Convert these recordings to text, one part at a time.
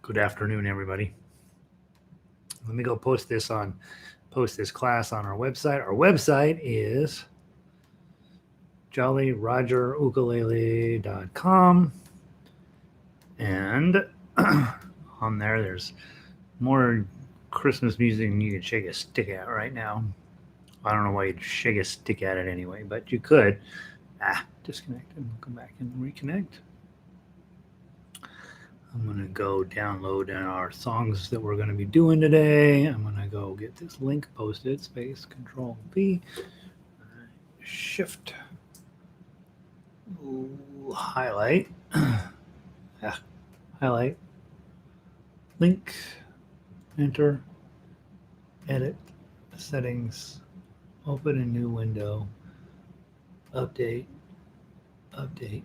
Good afternoon, everybody. Let me go post this class on our website. Our website is jollyrogerukulele.com, and on there's more Christmas music than you can shake a stick at right now. I don't know why you'd shake a stick at it anyway, but you could. Disconnect and come back and reconnect. I'm going to go download our songs that we're going to be doing today. I'm going to go get this link posted, space, control V, shift, highlight, highlight, link, enter, edit, settings, open a new window, update.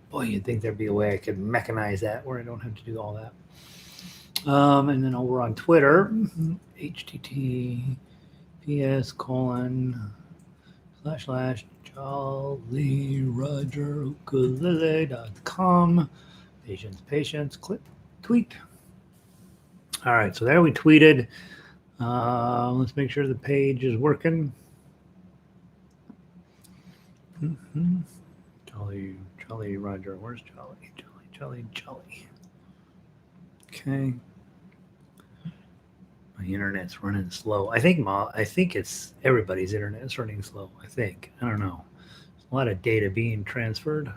Boy, you'd think there'd be a way I could mechanize that where I don't have to do all that. And then over on Twitter, https://jollyrogerukulele.com. Patience, click, tweet. All right, so there we tweeted. Let's make sure the page is working. Jolly Roger, where's Jolly? Jolly. Okay. My internet's running slow. I think it's everybody's internet's running slow. I don't know. There's a lot of data being transferred.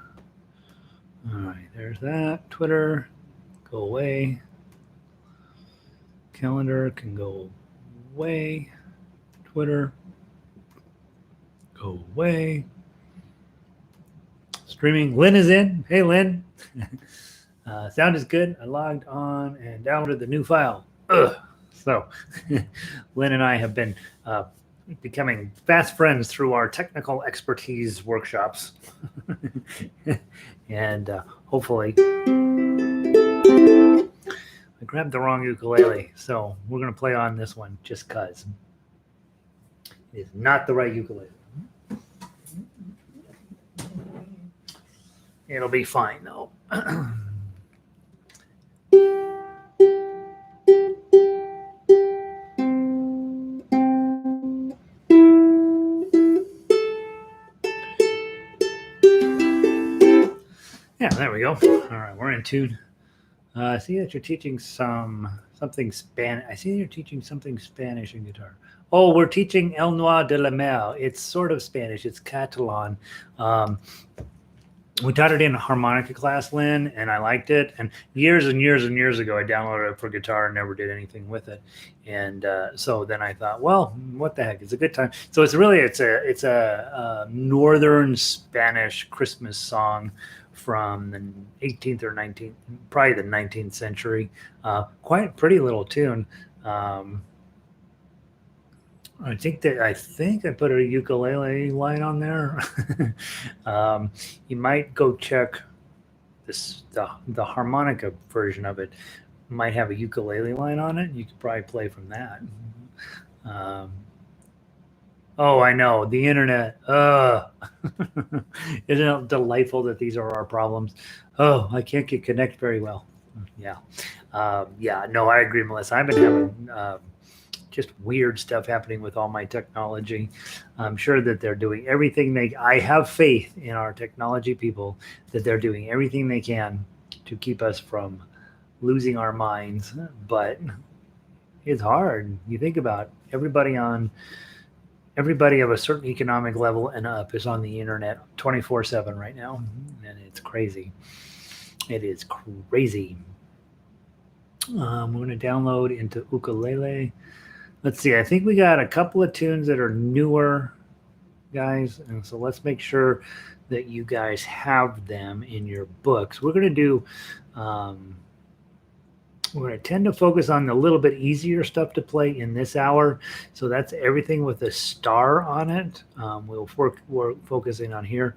All right, there's that. Twitter, go away. Calendar can go away. Twitter, go away. Streaming. Lynn is in. Hey, Lynn. Sound is good. I logged on and downloaded the new file. So Lynn and I have been becoming fast friends through our technical expertise workshops. And hopefully I grabbed the wrong ukulele. So we're going to play on this one just because it is not the right ukulele. It'll be fine, though. Yeah, there we go. All right, we're in tune. I see that you're teaching something Spanish. I see that you're teaching something Spanish in guitar. Oh, we're teaching El Noir de la Mer. It's sort of Spanish. It's Catalan. We taught it in a harmonica class, Lynn, and I liked it. And years ago, I downloaded it for guitar and never did anything with it. And so then I thought, well, what the heck? It's a good time. So it's a northern Spanish Christmas song from the 18th or 19th, probably the 19th century. Quite a pretty little tune. I think I put a ukulele line on there. You might go check the harmonica version of it. Might have a ukulele line on it. You could probably play from that. Oh, I know, the internet. Isn't it delightful that these are our problems? Oh, I can't get connect very well. Yeah. No, I agree, Melissa. I've been having just weird stuff happening with all my technology. I'm sure that they're doing everything I have faith in our technology people, that they're doing everything they can to keep us from losing our minds. But it's hard. You think about everybody of a certain economic level and up is on the internet 24/7 right now. And it's crazy. It is crazy. We're going to download into ukulele. Let's see. I think we got a couple of tunes that are newer, guys. And so let's make sure that you guys have them in your books. We're going to do, we're going to tend to focus on the little bit easier stuff to play in this hour. So that's everything with a star on it. We're focusing on here.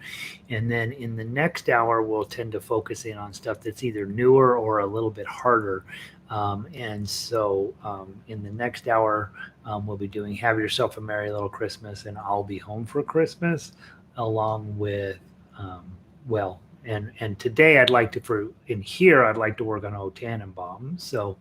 And then in the next hour, we'll tend to focus in on stuff that's either newer or a little bit harder. And so in the next hour, we'll be doing Have Yourself a Merry Little Christmas and I'll Be Home for Christmas, along with, and today I'd like to I'd like to work on O Tannenbaum. So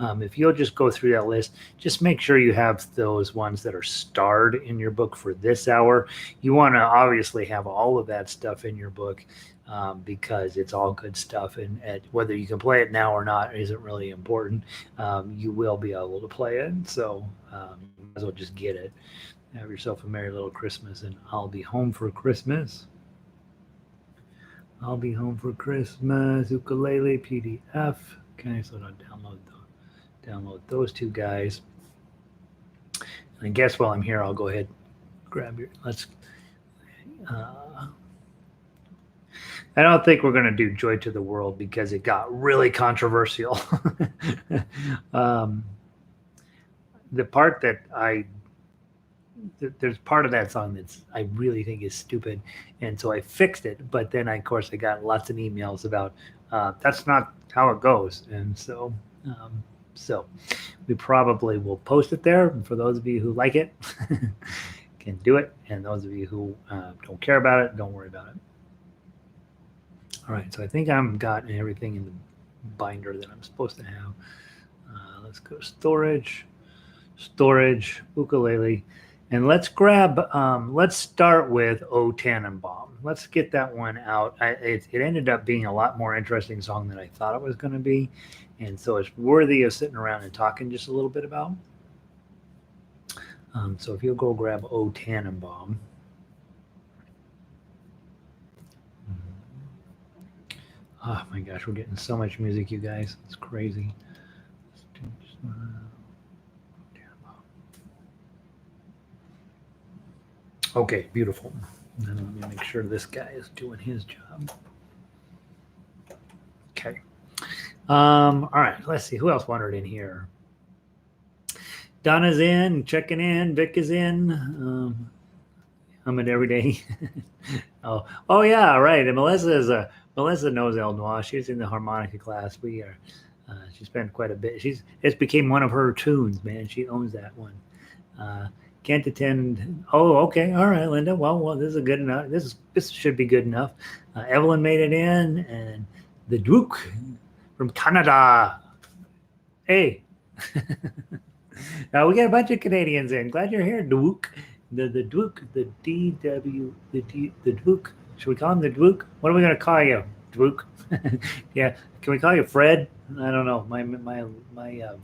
if you'll just go through that list, just make sure you have those ones that are starred in your book for this hour. You want to obviously have all of that stuff in your book because it's all good stuff, and whether you can play it now or not isn't really important. You will be able to play it, so you might as well just get it. Have yourself a merry little Christmas, and I'll be home for Christmas. I'll be home for Christmas. Ukulele PDF. Okay, so I'll download those two guys. And I guess while I'm here, I'll go ahead and grab your. Let's. I don't think we're going to do Joy to the World because it got really controversial. The part that there's part of that song that's I really think is stupid, and so I fixed it. But then, of course, I got lots of emails about that's not how it goes, and so we probably will post it there. And for those of you who like it, can do it, and those of you who don't care about it, don't worry about it. All right, so I think I've got everything in the binder that I'm supposed to have. Let's go storage, ukulele. And let's grab, let's start with O Tannenbaum. Let's get that one out. It ended up being a lot more interesting song than I thought it was going to be. And so it's worthy of sitting around and talking just a little bit about. So if you'll go grab O Tannenbaum. Oh my gosh, we're getting so much music, you guys. It's crazy. Okay, beautiful. And let me make sure this guy is doing his job. Okay. All right, let's see. Who else wandered in here? Donna's in, checking in. Vic is in. I'm in every day. oh yeah, right. And Melissa knows El Noir. She's in the harmonica class. We are. She spent quite a bit. It's became one of her tunes, man. She owns that one. Can't attend. Oh, okay. All right, Linda. Well, this is good enough. This should be good enough. Evelyn made it in, and the Duke from Canada. Hey. We got a bunch of Canadians in. Glad you're here, Duke. The Duke, the DW, the Duke. Should we call him the Duke? What are we going to call you, Duke? Yeah. Can we call you Fred? I don't know. My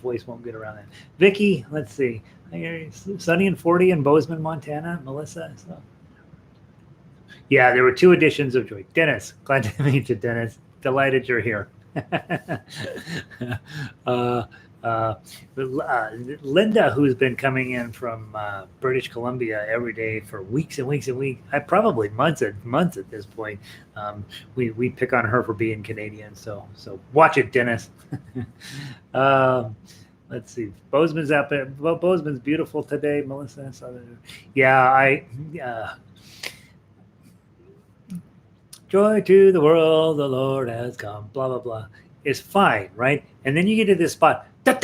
voice won't get around that. Vicky, let's see. Sunny and 40 in Bozeman, Montana. Melissa. So. Yeah, there were 2 editions of Joy. Dennis, glad to meet you, Dennis. Delighted you're here. Linda, who's been coming in from British Columbia every day for weeks and weeks and weeks, probably months at this point. We pick on her for being Canadian, so watch it, Dennis. Let's see. Bozeman's up there. Well, Bozeman's beautiful today, Melissa. Yeah, Joy to the world, the Lord has come, blah, blah, blah. It's fine, right? And then you get to this spot. And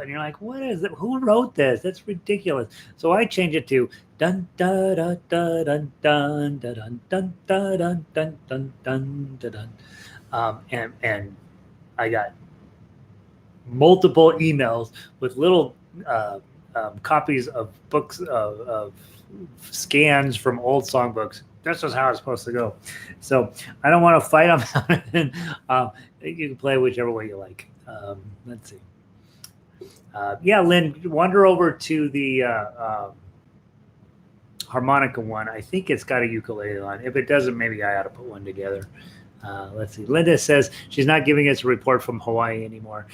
you're like, what is it? Who wrote this? That's ridiculous. So I change it to dun dun dun dun dun dun dun dun dun dun dun dun. And I got multiple emails with little copies of books of scans from old songbooks. This is how it's supposed to go. So I don't want to fight about it. You can play whichever way you like. Let's see. Yeah, Lynn, wander over to the harmonica one. I think it's got a ukulele on. If it doesn't, maybe I ought to put one together. Let's see. Linda says she's not giving us a report from Hawaii anymore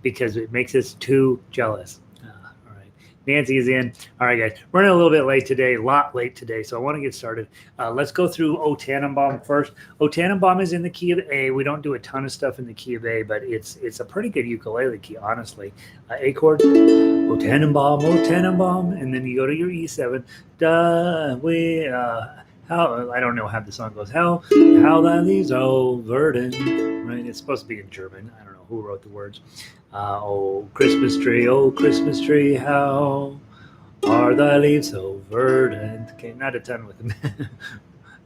because it makes us too jealous. All right. Nancy is in. All right, guys. We're running a little bit late today, a lot late today, so I want to get started. Let's go through O Tannenbaum first. O Tannenbaum is in the key of A. We don't do a ton of stuff in the key of A, but it's a pretty good ukulele key, honestly. A chord, O Tannenbaum, and then you go to your E7. How I don't know how the song goes. How that leaves verdant, right? It's supposed to be in German. I don't know who wrote the words. Oh Christmas tree, how are thy leaves so verdant? Okay, not a ton with them.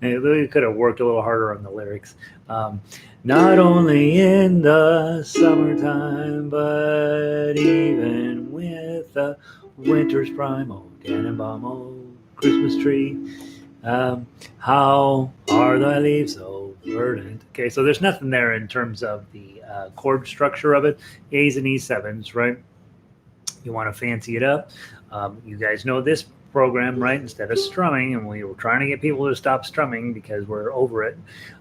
We could have worked a little harder on the lyrics. Not only in the summertime, but even with the winter's prime. Oh, Tannenbaum, oh, Christmas tree. How are thy leaves so verdant? Okay, so there's nothing there in terms of the chord structure of it. A's and E7s, right? You want to fancy it up. You guys know this program, right? Instead of strumming, and we were trying to get people to stop strumming because we're over it.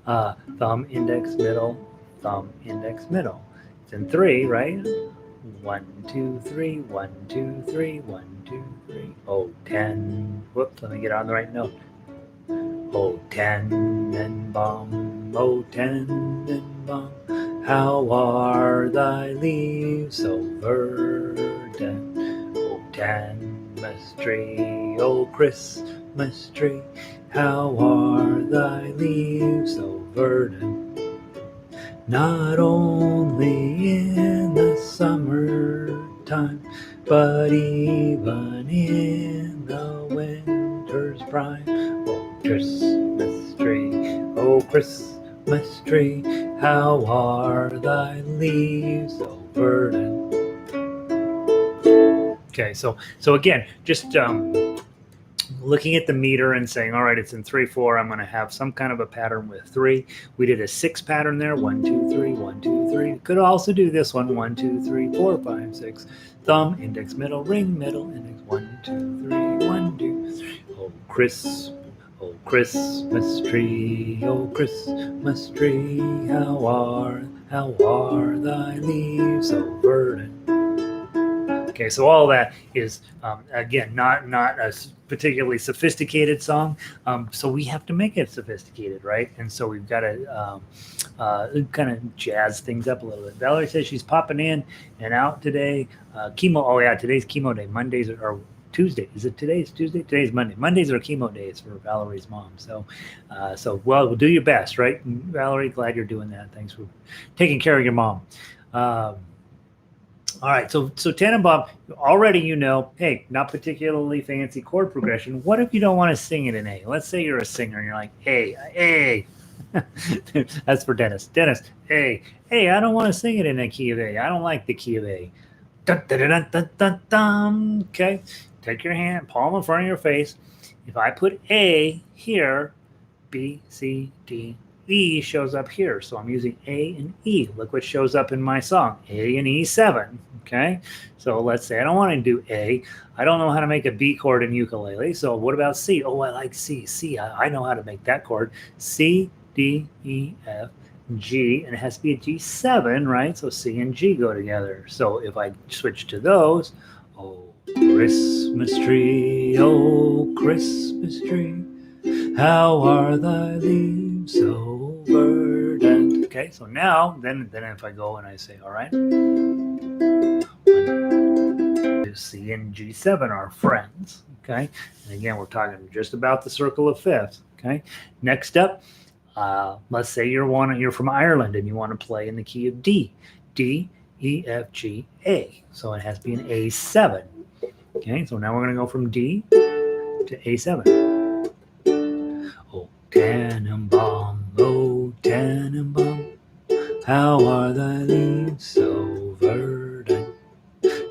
Thumb, index, middle, thumb, index, middle. It's in three, right? 1, 2, 3, 1, 2, 3, 1, 2, 3. Oh, 10. Whoops, let me get on the right note. Oh, Tannenbaum, oh, Tannenbaum, how are thy leaves so verdant? Oh, Christmas tree, oh, Christmas tree, how are thy leaves so verdant? Not only in the summertime, but even in the winter's prime. Oh, Christmas tree, oh, Christmas tree, how are thy leaves so verdant? Okay, so again, just looking at the meter and saying, all right, it's in 3/4. I'm going to have some kind of a pattern with 3. We did a 6 pattern there. 1, 2, 3, 1, 2, 3. Could also do this one. 1, 2, 3, 4, 5, 6. Thumb, index, middle, ring, middle, index. 1, 2, 3, 1, 2, 3. Oh, Christmas tree, oh, Christmas tree, how are thy leaves so verdant? Okay, so all that is again not a particularly sophisticated song, so we have to make it sophisticated, right? And so we've got to kind of jazz things up a little bit. Valerie says she's popping in and out today. Chemo. Oh yeah, today's chemo day. Mondays are Tuesday. Is it today's Tuesday? Today's Monday. Mondays are chemo days for Valerie's mom. So we'll do your best, right? Valerie, glad you're doing that. Thanks for taking care of your mom. All right, so Tannenbaum, already you know, hey, not particularly fancy chord progression. What if you don't want to sing it in A? Let's say you're a singer and you're like, A. That's for Dennis. Dennis, A. Hey, I don't want to sing it in a key of A. I don't like the key of A. Dun, dun, dun, dun, dun, dun. Okay, take your hand, palm in front of your face. If I put A here, B, C, D, E shows up here. So I'm using A and E. Look what shows up in my song, A and E7. Okay, so let's say I don't want to do A. I don't know how to make a B chord in ukulele. So what about C? Oh, I like C. C, I know how to make that chord. C, D, E, F, G, and it has to be a G7, right? So C and G go together. So if I switch to those, oh, Christmas tree, oh, Christmas tree, how are thy leaves so verdant? Okay, so now, then if I go and I say, all right, C and G7 are friends. Okay, and again, we're talking just about the circle of fifths. Okay, next up, let's say you're from Ireland and you want to play in the key of D, D, E, F, G, A. So it has to be an A7. Okay, so now we're going to go from D to A7. Oh, Tannenbaum, oh, Tannenbaum, how are thy leaves so verdant?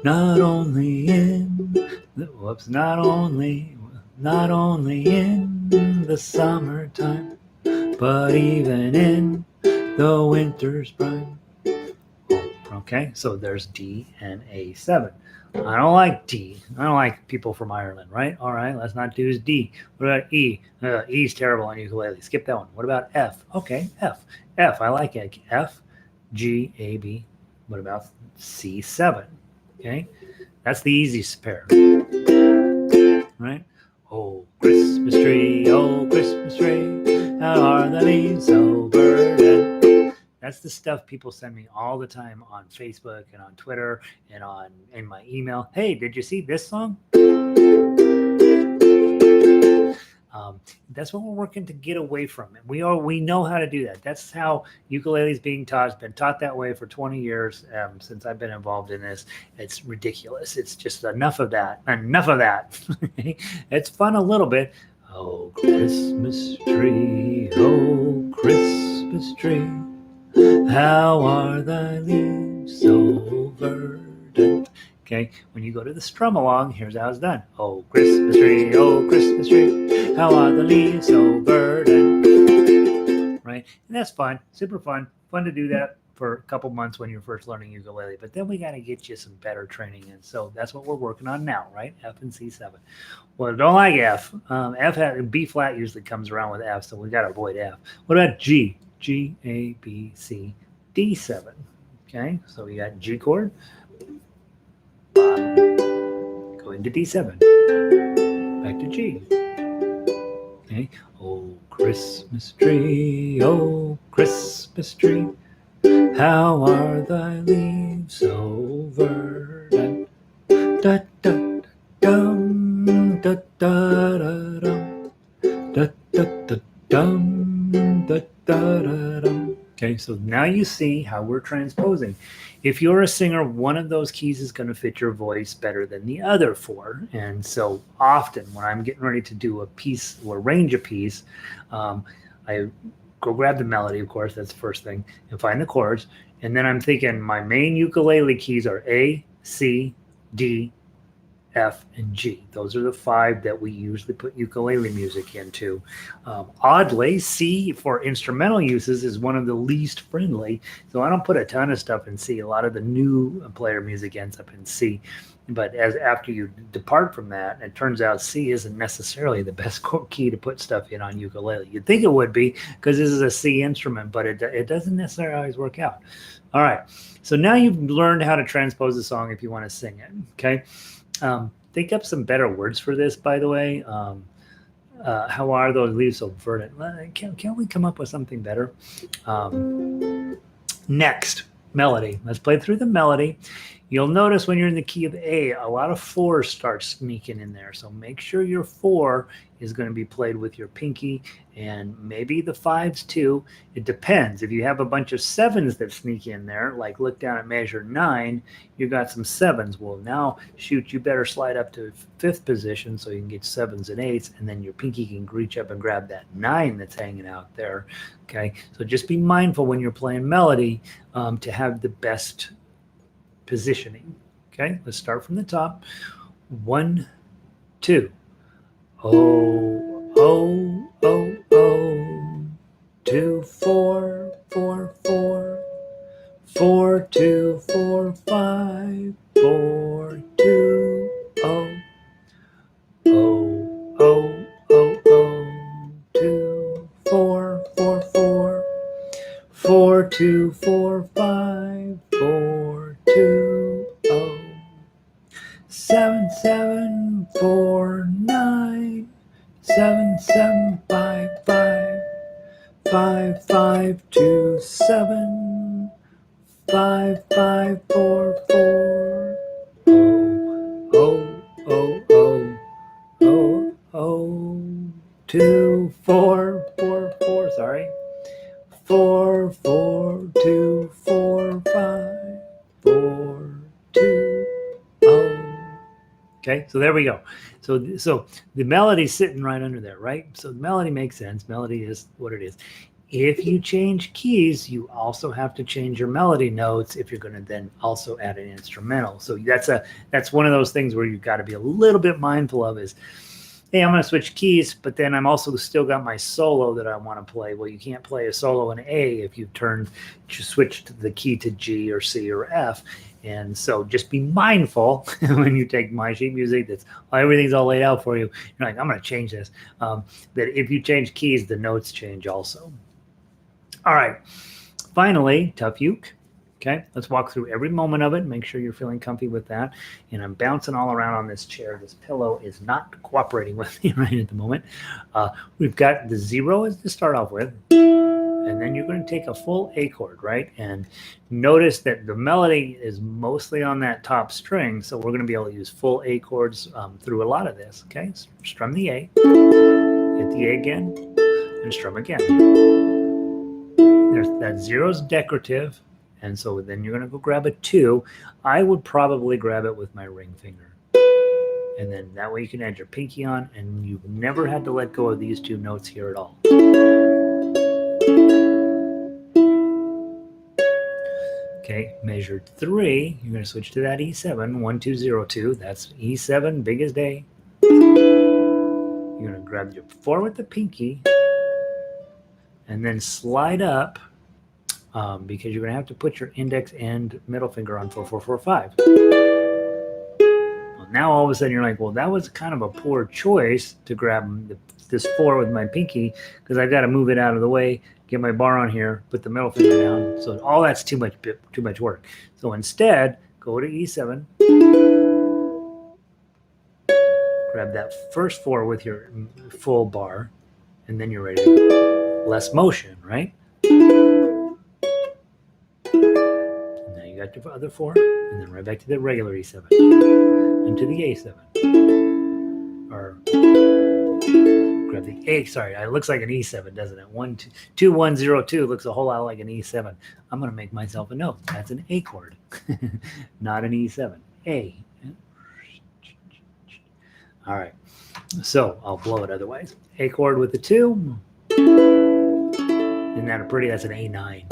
Not only in the summertime, but even in the winter's prime. Okay, so there's D and A7. I don't like D. I don't like people from Ireland, right? All right, let's not do D. What about E? E's terrible on ukulele. Skip that one. What about F? Okay, F. F, I like it. F, G, A, B. What about C7? Okay, that's the easiest pair, right? Oh, Christmas tree, how are the leaves so verdant? That's the stuff people send me all the time on Facebook and on Twitter and in my email. Hey, did you see this song? That's what we're working to get away from. We know how to do that. That's how ukulele is being taught. It's been taught that way for 20 years since I've been involved in this. It's ridiculous. It's just enough of that. Enough of that. It's fun a little bit. Oh, Christmas tree, oh, Christmas tree, how are thy leaves so verdant? Okay, when you go to the strum along, here's how it's done. Oh, Christmas tree, how are the leaves so verdant? Right, and that's fun, super fun to do that for a couple months when you're first learning ukulele. But then we got to get you some better training in. So that's what we're working on now, right? F and C7. Well, I don't like F. B flat usually comes around with F, so we got to avoid F. What about G? G, A, B, C, D7. Okay, so we got G chord, go into D7, back to G. Okay, oh, Christmas tree, oh, Christmas tree, how are thy leaves so verdant? Da da dum, da da da dum, da da da dum, da da da dum. Okay, so now you see how we're transposing. If you're a singer, one of those keys is going to fit your voice better than the other four. And so often when I'm getting ready to do a piece or arrange a piece, I go grab the melody, of course, that's the first thing, and find the chords. And then I'm thinking my main ukulele keys are A, C, D, F, and G. Those are the five that we usually put ukulele music into. Oddly, C for instrumental uses is one of the least friendly, so I don't put a ton of stuff in C. A lot of the new player music ends up in C. But as after you depart from that, it turns out C isn't necessarily the best key to put stuff in on ukulele. You'd think it would be because this is a C instrument, but it doesn't necessarily always work out. All right, so now you've learned how to transpose a song if you want to sing it, okay? Think up some better words for this, by the way. How are those leaves so verdant? Can't we come up with something better? Next, melody. Let's play through the melody. You'll notice when you're in the key of A, a lot of fours start sneaking in there. So make sure your 4 is going to be played with your pinky and maybe the 5s too. It depends. If you have a bunch of 7s that sneak in there, like look down at measure 9, you got some 7s. Well, now, shoot, you better slide up to 5th position so you can get 7s and 8s, and then your pinky can reach up and grab that 9 that's hanging out there. Okay, so just be mindful when you're playing melody to have the best positioning. Okay, let's start from the top. 1, 2. Oh, oh, oh, oh. 2, 4, 4, 4. 4, 2, 4, 5. 4, 2, oh. Oh, oh, oh, oh. 2, 4, 4, 4. 4, 2, 4, 5. 4, 2, oh. 7, 7, 4, 9. 7, 7, 5, 5. 5, 5, 2, 7. 5, 5, 4, 4. Oh, oh, oh, oh, oh, oh. 2, 4, 4, 4. Sorry. 4, 4, 2, 4, 5. 4, 2, oh. Okay, so there we go. So the melody's sitting right under there, right? So the melody makes sense. Melody is what it is. If you change keys, you also have to change your melody notes if you're going to then also add an instrumental. So that's one of those things where you've got to be a little bit mindful of is, hey, I'm going to switch keys, but then I'm also still got my solo that I want to play. Well, you can't play a solo in A if you've switched the key to G or C or F. And so just be mindful when you take my sheet music that's everything's all laid out for you. You're like, I'm going to change this. That if you change keys, the notes change also. All right. Finally, tough uke. Okay, let's walk through every moment of it. Make sure you're feeling comfy with that. And I'm bouncing all around on this chair. This pillow is not cooperating with me right at the moment. We've got the 0 is to start off with. And then you're going to take a full A chord, right? And notice that the melody is mostly on that top string. So we're going to be able to use full A chords through a lot of this. Okay, so strum the A. Hit the A again. And strum again. That 0 is decorative. And so then you're going to go grab a 2. I would probably grab it with my ring finger. And then that way you can add your pinky on, and you've never had to let go of these two notes here at all. Okay, measured 3, you're going to switch to that E7, 1, 2, 0, 2. That's E7, big as day. You're going to grab your 4 with the pinky, and then slide up, because you're going to have to put your index and middle finger on 4, 4, 4, 5. Well, now all of a sudden you're like, well, that was kind of a poor choice to grab this 4 with my pinky, because I've got to move it out of the way, get my bar on here, put the middle finger down. So all that's too much work. So instead, go to E7, grab that first 4 with your full bar, and then you're ready. Less motion, right? And now you got your other 4, and then right back to the regular E7, and to the A7. Or grab the A, sorry, it looks like an E7, doesn't it? 1, 2, 1, 0, 2 looks a whole lot like an E7. I'm going to make myself a note. That's an A chord, not an E7. A. All right, so I'll blow it otherwise. A chord with the 2. Isn't that a pretty? That's an A9.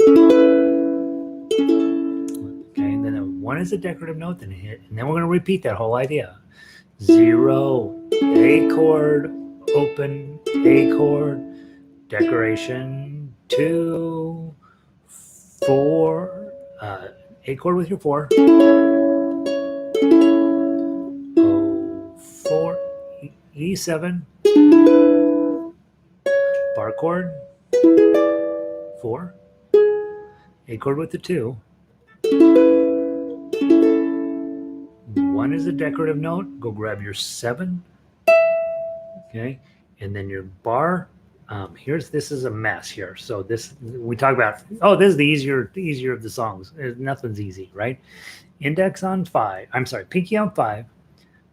Okay, and then a 1 is a decorative note, then hit, and then we're going to repeat that whole idea. 0, A chord, open, A chord, decoration, 2, 4, A chord with your 4, 4, E7, bar chord, 4, A chord with the 2, 1 is a decorative note, go grab your 7, okay, and then your bar. This is a mess here. So this, we talk about, this is the easier of the songs. Nothing's easy, right? Index on 5, I'm sorry, pinky on 5,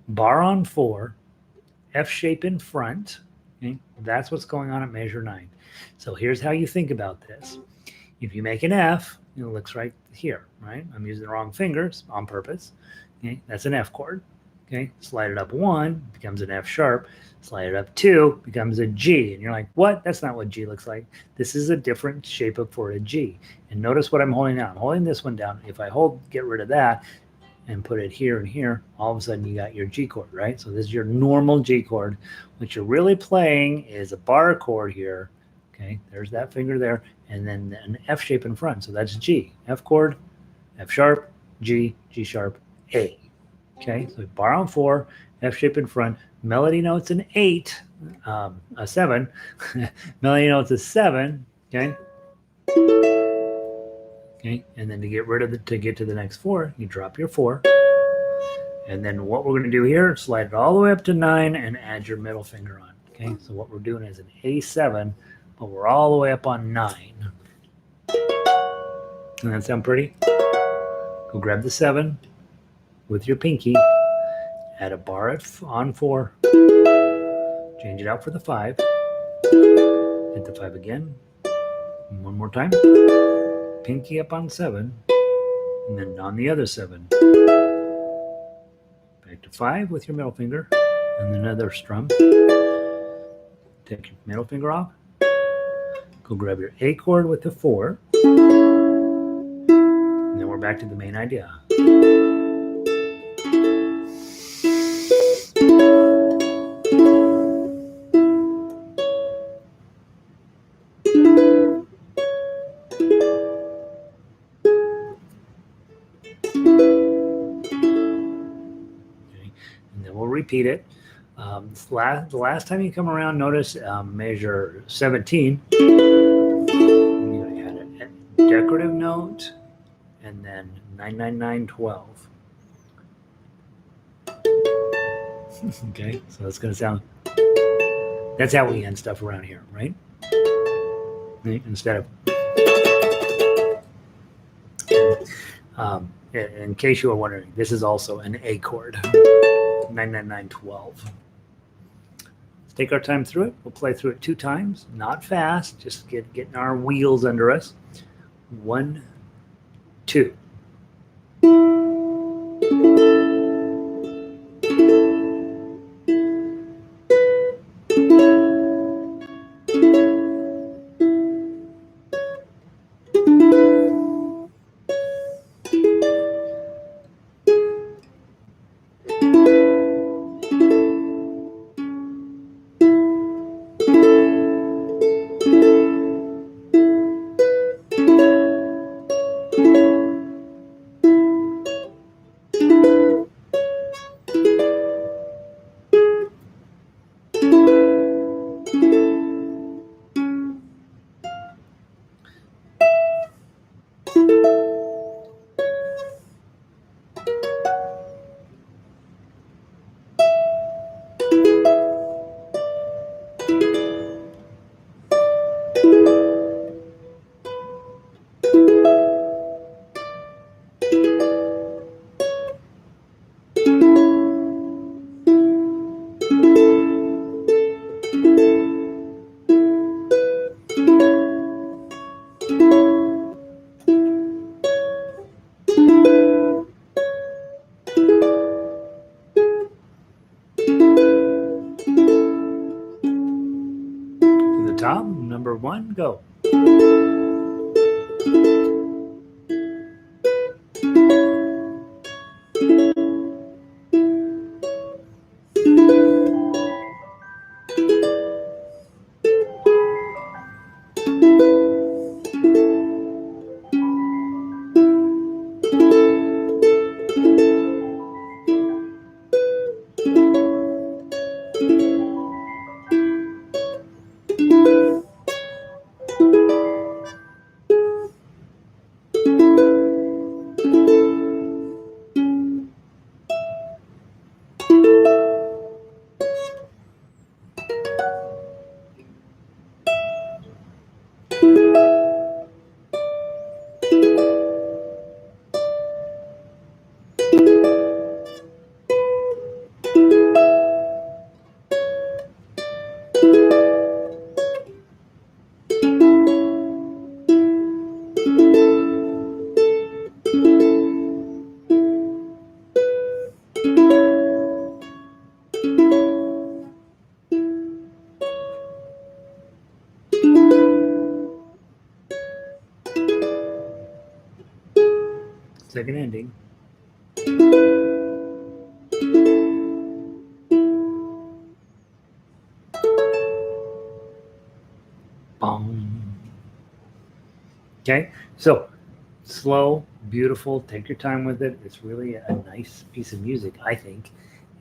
bar on 4, F shape in front. Okay? That's what's going on at measure 9. So here's how you think about this. If you make an F, it looks right here, right? I'm using the wrong fingers on purpose. Okay, that's an F chord. Okay, slide it up 1, becomes an F sharp. Slide it up 2, becomes a G. And you're like, what? That's not what G looks like. This is a different shape for a G. And notice what I'm holding down. I'm holding this one down. If I get rid of that and put it here and here, all of a sudden you got your G chord, right? So this is your normal G chord. What you're really playing is a bar chord here. Okay, there's that finger there. And then an F shape in front. So that's G. F chord, F sharp, G, G sharp, A. Okay, so bar on 4, F shape in front, melody notes an 8, a 7, melody notes a 7, okay? Okay, and then to get rid of to get to the next 4, you drop your 4. And then what we're going to do here, slide it all the way up to 9 and add your middle finger on. Okay, so what we're doing is an A7, but we're all the way up on 9. Doesn't that sound pretty? Go grab the 7 with your pinky, add a bar on 4, change it out for the 5, hit the 5 again, one more time, pinky up on 7, and then on the other 7, back to 5 with your middle finger, and then another strum, take your middle finger off, go grab your A chord with the 4, and then we're back to the main idea. And then we'll repeat it. The last time you come around, notice measure 17. You had a decorative note, and then 99912. Okay, so that's going to sound. That's how we end stuff around here, right? Instead of. In case you were wondering, this is also an A chord. 99912. Let's take our time through it. We'll play through it 2 times, not fast, just getting our wheels under us. 1, 2. 1, go. Second ending. Bong. Okay, so slow, beautiful. Take your time with it. It's really a nice piece of music, I think,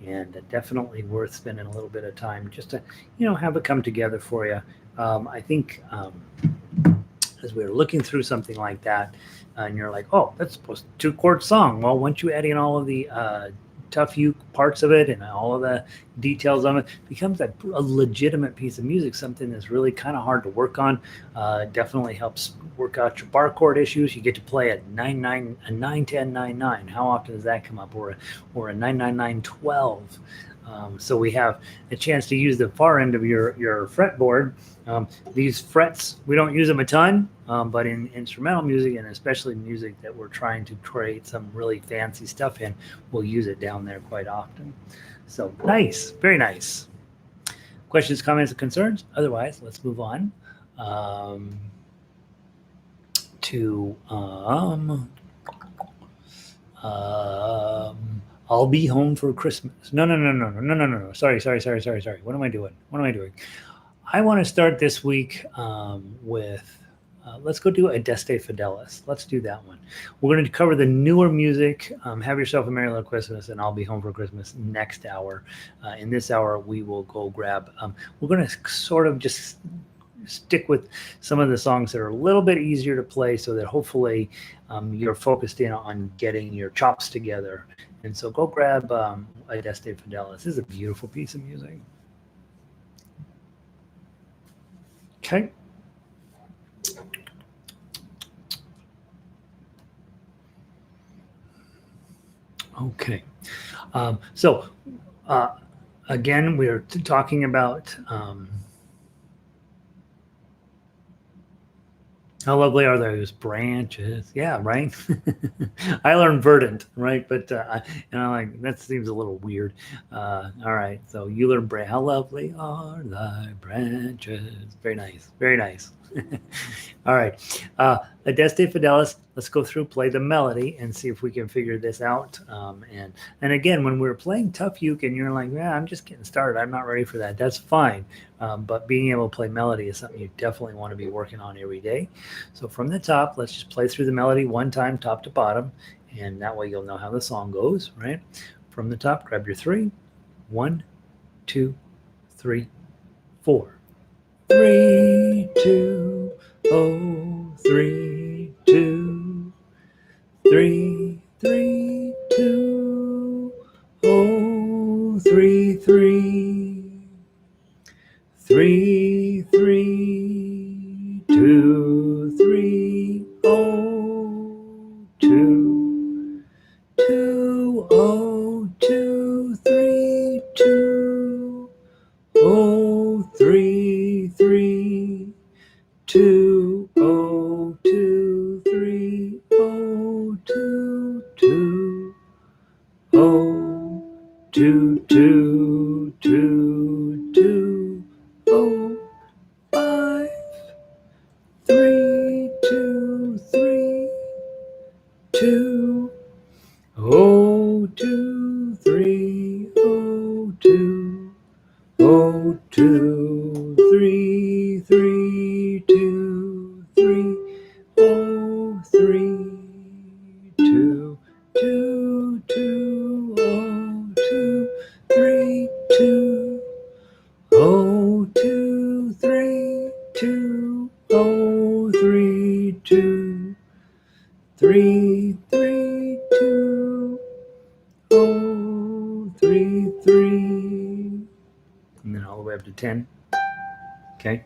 and definitely worth spending a little bit of time just to, have it come together for you. I think as we were looking through something like that, and you're like, oh, that's supposed to 2-chord song. Well, once you add in all of the tough uke parts of it and all of the details on it, becomes a legitimate piece of music, something that's really kind of hard to work on. Definitely helps work out your bar chord issues. You get to play a 9-9, a 9-10-9-9. How often does that come up? Or a 9-9-9-12. So we have a chance to use the far end of your fretboard. These frets, we don't use them a ton, but in instrumental music, and especially music that we're trying to create some really fancy stuff in, we'll use it down there quite often. So nice, very nice. Questions, comments, and concerns? Otherwise, let's move on to I'll be home for Christmas. No. Sorry. What am I doing? I want to start this week with, let's go do Adeste Fidelis. Let's do that one. We're going to cover the newer music. Have Yourself a Merry Little Christmas, and I'll Be Home for Christmas next hour. In this hour, we will go grab, we're going to sort of just stick with some of the songs that are a little bit easier to play so that hopefully you're focused in on getting your chops together. And so go grab Adeste Fidelis. This is a beautiful piece of music. Okay. Okay. So again, we're talking about how lovely are those branches? Yeah, right. I learned verdant, right? But like that seems a little weird. All right, so you learn how lovely are thy branches. Very nice, very nice. All right, Adeste Fidelis. Let's go through, play the melody, and see if we can figure this out. And again, when we're playing tough uke, and you're like, "Yeah, I'm just getting started. I'm not ready for that." That's fine. But being able to play melody is something you definitely want to be working on every day. So from the top, let's just play through the melody one time, top to bottom, and that way you'll know how the song goes. Right from the top, grab your 3. 1, 2, 3, 4. 3, 2, oh, 3, 2, 3, 3, 2, oh, 3, 3, 3, 3, 2, 3, oh, 2, 2, oh, 2, 3, 2, oh, 3, 3, 2, oh, 2, 3, oh, 2, 2, oh, 2, 2, 2, 2, oh, 5, 2, oh, 2, 3, oh, 2, oh, 2, 3, 3, 2, 3, oh, 3, 2, 2, 2, oh, 2, 3, 2, oh, 2, 3, 2, oh, 3, 2, 3, 3, 2, oh, 3, 3, and then all the way up to 10. Okay.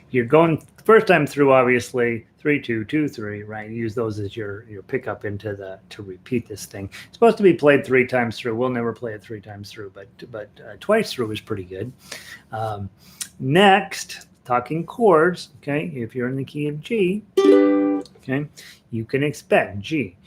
You're going first time through, obviously 3, 2, 2, 3, right? Use those as your pickup into to repeat this thing. It's supposed to be played 3 times through. We'll never play it 3 times through, but twice through is pretty good. Next, talking chords. Okay, if you're in the key of G, okay, you can expect G.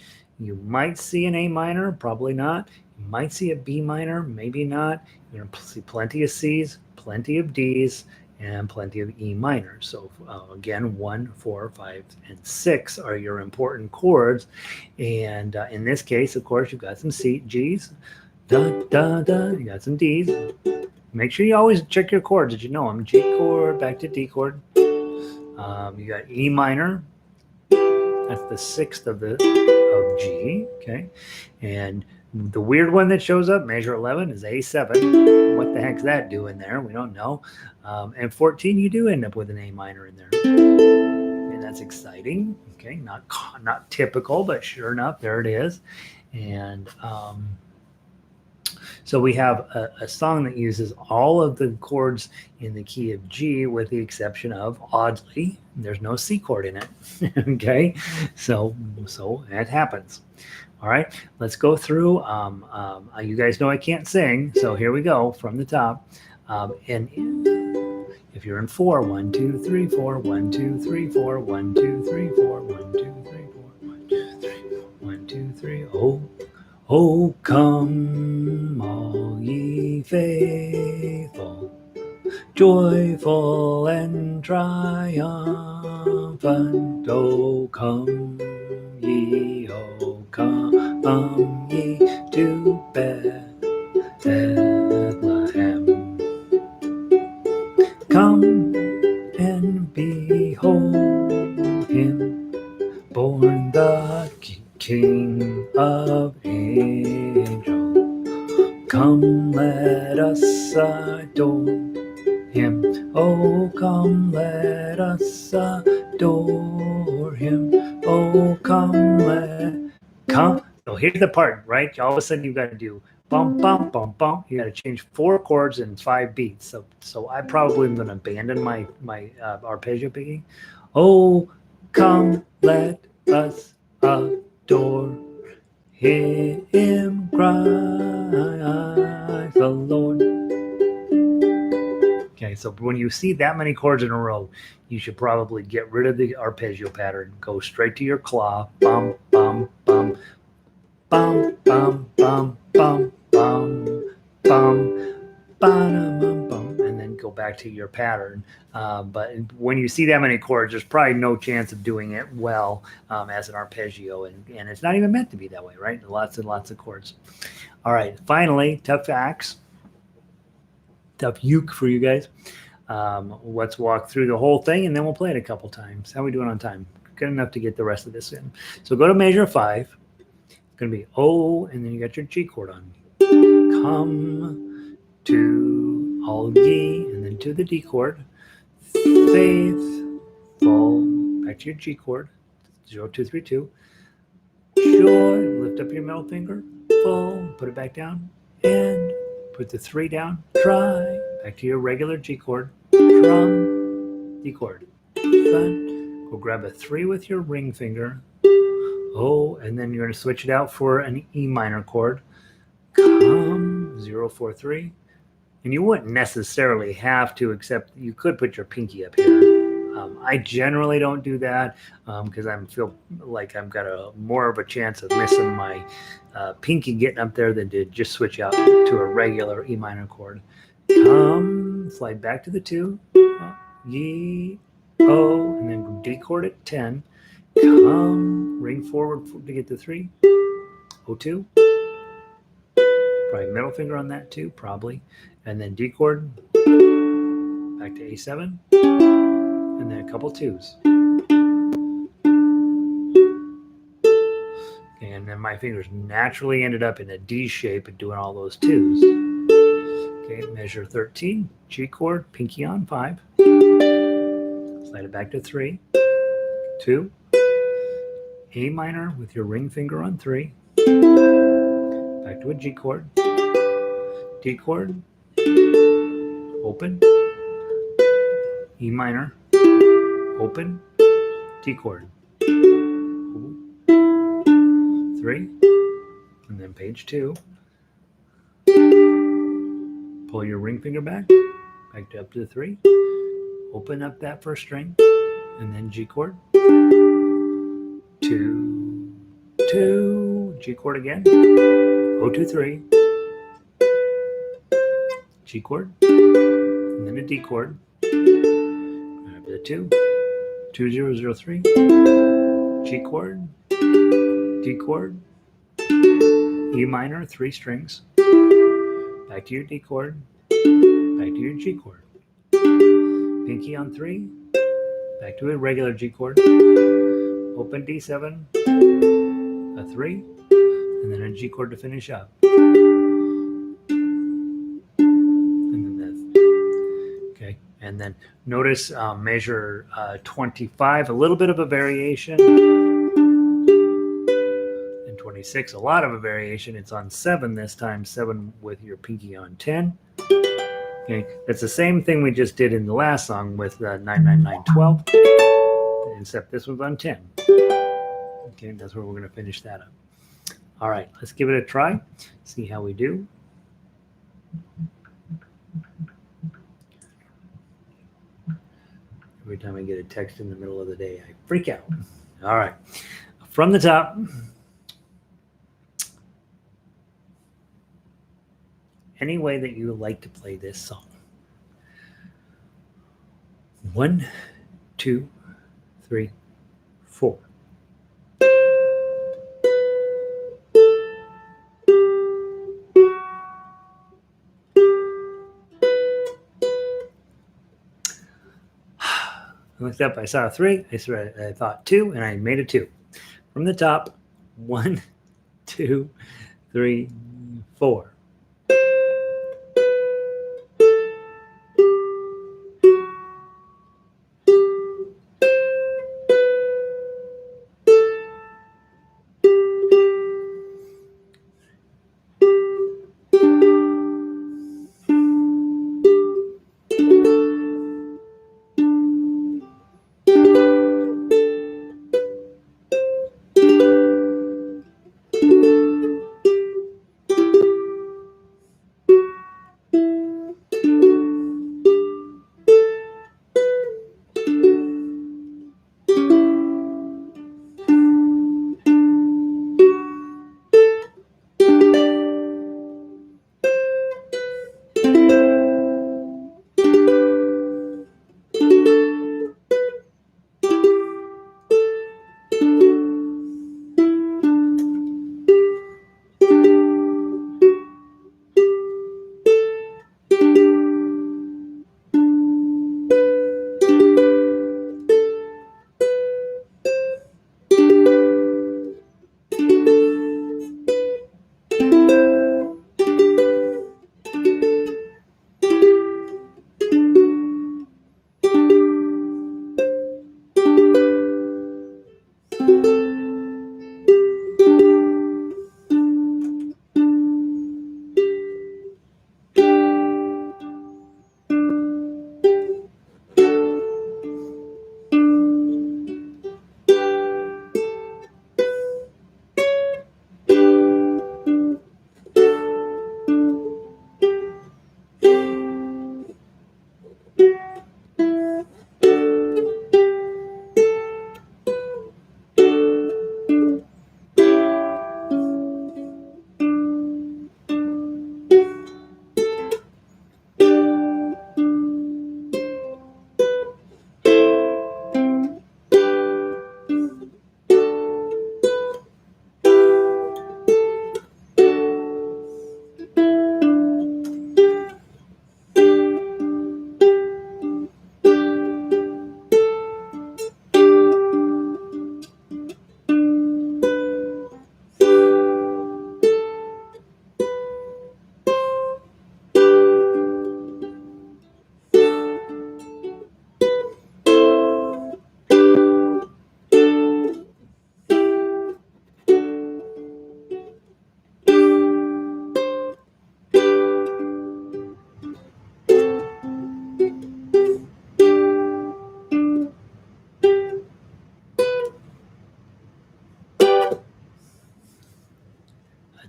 You might see an A minor, probably not. You might see a B minor, maybe not. You're going to see plenty of C's, plenty of D's, and plenty of E minors. So again, 1, 4, 5, and 6 are your important chords. And in this case, of course, you've got some G's, da, da, da. You got some D's. Make sure you always check your chords. Did you know them? G chord, back to D chord. You got E minor. That's the 6th of G. Okay, and the weird one that shows up, measure 11, is A7. What the heck's that doing there? We don't know. And 14, you do end up with an A minor in there. And that's exciting. Okay, not typical, but sure enough, there it is. And so we have a song that uses all of the chords in the key of G, with the exception of, oddly, there's no C chord in it. Okay, so that happens. All right, let's go through. You guys know I can't sing, so here we go from the top. And if you're in 4, 1, 2, 3, 4, 1, 2, 3, 4, 1, 2, 3, 4, 1, 2, 3, 4, 1, 2, 3, 1, 2, 3, oh. Oh, come, all ye faithful, joyful and triumphant. Oh, come ye to Bethlehem. Come and behold him, born the King of angels. Come, let us adore him. Oh, come, let us adore him. Oh, come. So here's the part, right? All of a sudden you've got to do bum, bum, bum, bum. You got to change 4 chords and 5 beats. So I probably am going to abandon my arpeggio picking. Oh, come, let us adore him, Christ the Lord. Okay, so when you see that many chords in a row, you should probably get rid of the arpeggio pattern. Go straight to your claw. Bum, bum, bum, bum, bum, bum, bum, bum, bum, bum, bum, and then go back to your pattern. But when you see that many chords, there's probably no chance of doing it well as an arpeggio, and it's not even meant to be that way, right? Lots and lots of chords. All right, finally, tough uke for you guys. Let's walk through the whole thing, and then we'll play it a couple times. How are we doing on time? Good enough to get the rest of this in. So go to measure 5. It's going to be O, and then you got your G chord on. Come to all ye, and then to the D chord. Faithful, back to your G chord. 0, 2, 3, 2. Joy, lift up your middle finger. Full, put it back down. And put the 3 down. Try, back to your regular G chord. Drum, D chord. Fun. Go grab a 3 with your ring finger. Oh, and then you're going to switch it out for an E minor chord. Come, 0, 4, 3. And you wouldn't necessarily have to, except you could put your pinky up here. I generally don't do that because I feel like I've got more of a chance of missing my pinky getting up there than to just switch out to a regular E minor chord. Come, slide back to the 2, ye, O, and then D chord at 10. Come, ring forward to get to 3. O2. Probably middle finger on that too, probably. And then D chord, back to A7, and then a couple 2s. Okay, and then my fingers naturally ended up in a D shape and doing all those 2s. Okay, measure 13, G chord, pinky on 5. Slide it back to 3, 2, A minor with your ring finger on 3, back to a G chord, D chord, open, E minor, open, D chord, 3, and then page 2. Pull your ring finger back to up to the 3, open up that first string, and then G chord, 2, 2, G chord again, O2, 3, G chord, and then a D chord, grab the 2, 2, 0, 0, 3, G chord, D chord, E minor, 3 strings, back to your D chord, back to your G chord, pinky on 3, back to a regular G chord, open D7, a 3, and then a G chord to finish up. And then that's, okay, and then notice measure 25, a little bit of a variation. 26, a lot of a variation. It's on 7 this time, 7 with your pinky on 10. Okay, it's the same thing we just did in the last song with 99912, except this one's on 10. Okay, that's where we're going to finish that up. All right, let's give it a try, see how we do. Every time I get a text in the middle of the day, I freak out. All right, from the top. Any way that you would like to play this song. 1, 2, 3, 4. I looked up, I saw a 3, I thought 2, and I made a 2. From the top, 1, 2, 3, 4.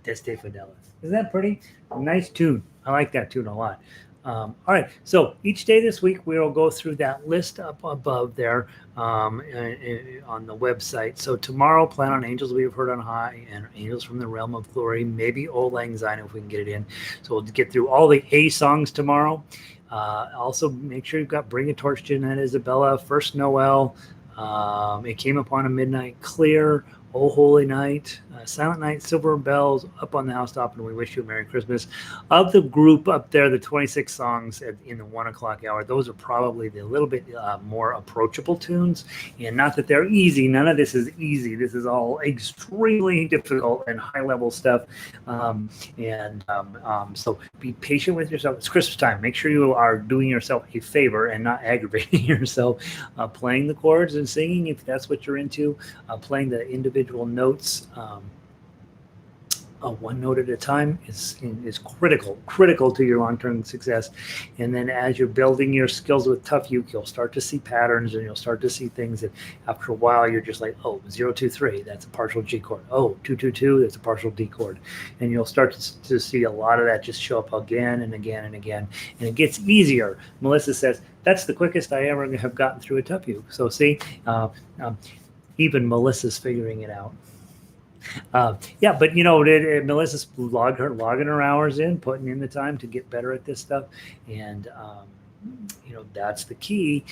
Teste Fidelis. Isn't that pretty? Nice tune. I like that tune a lot. All right. So each day this week, we will go through that list up above there on the website. So tomorrow, plan on Angels We Have Heard on High and Angels from the Realm of Glory, maybe Old Lang Syne if we can get it in. So we'll get through all the A songs tomorrow. Also, make sure you've got Bring a Torch, Jeanette Isabella, First Noel, It Came Upon a Midnight Clear, Oh Holy Night, Silent Night, Silver Bells, Up on the Housetop, and We Wish You a Merry Christmas. Of the group up there, the 26 songs in the 1 o'clock hour, those are probably the little bit more approachable tunes. And not that they're easy. None of this is easy. This is all extremely difficult and high-level stuff. So be patient with yourself. It's Christmas time. Make sure you are doing yourself a favor and not aggravating yourself. Playing the chords and singing, if that's what you're into. Playing the individual notes one note at a time is critical to your long-term success. And then as you're building your skills with tough uke, you'll start to see patterns and you'll start to see things that after a while you're just like, oh, 0-2-3, that's a partial G chord. Oh, 2-2-2, that's a partial D chord. And you'll start to see a lot of that just show up again and again and again. And it gets easier. Melissa says, that's the quickest I ever have gotten through a tough uke. So see, even Melissa's figuring it out. But Melissa's logging her hours in, putting in the time to get better at this stuff, and that's the key,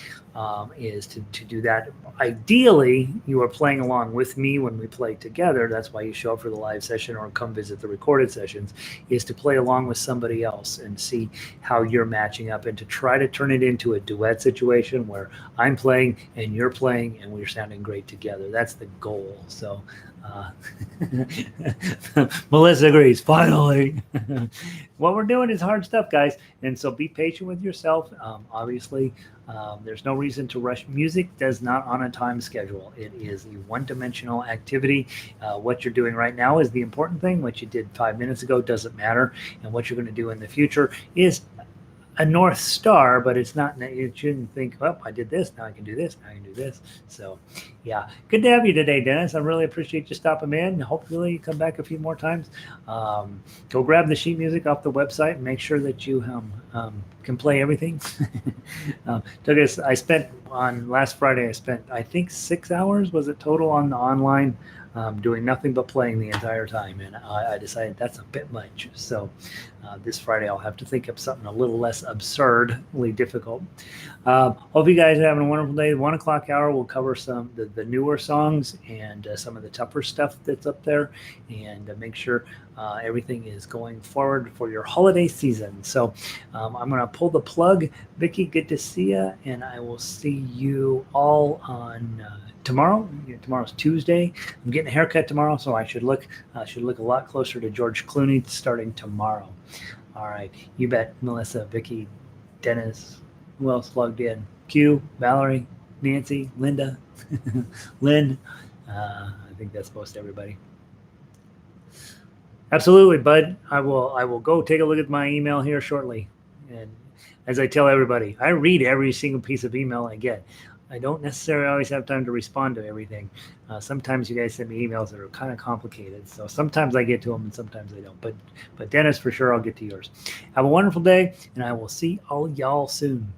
is to do that. Ideally, you are playing along with me when we play together. That's why you show up for the live session or come visit the recorded sessions, is to play along with somebody else and see how you're matching up and to try to turn it into a duet situation where I'm playing and you're playing and we're sounding great together. That's the goal. So Melissa agrees, finally. What we're doing is hard stuff, guys, and so be patient with yourself. Obviously, there's no reason to rush. Music does not on a time schedule. It is a one-dimensional activity. What you're doing right now is the important thing. What you did 5 minutes ago doesn't matter, and what you're going to do in the future is a North Star, but it's not. You shouldn't think, oh, I did this, now I can do this, now I can do this. So, yeah, good to have you today, Dennis. I really appreciate you stopping in. Hopefully, you come back a few more times. Go grab the sheet music off the website and make sure that you can play everything. Last Friday, I spent, I think, 6 hours, was it total on the online, doing nothing but playing the entire time. And I decided that's a bit much. So this Friday, I'll have to think of something a little less absurdly difficult. Hope you guys are having a wonderful day. The 1 o'clock hour, we'll cover some the newer songs and some of the tougher stuff that's up there, and make sure everything is going forward for your holiday season. So I'm going to pull the plug. Vicki, good to see you, and I will see you all on tomorrow. Tomorrow's Tuesday. I'm getting a haircut tomorrow, so I should look a lot closer to George Clooney starting tomorrow. All right, you bet. Melissa, Vicki, Dennis, who else logged in? Q, Valerie, Nancy, Linda, Lynn. I think that's most everybody. Absolutely, bud. I will go take a look at my email here shortly. And as I tell everybody, I read every single piece of email I get. I don't necessarily always have time to respond to everything. Sometimes you guys send me emails that are kind of complicated. So sometimes I get to them and sometimes I don't. But Dennis, for sure, I'll get to yours. Have a wonderful day, and I will see all y'all soon.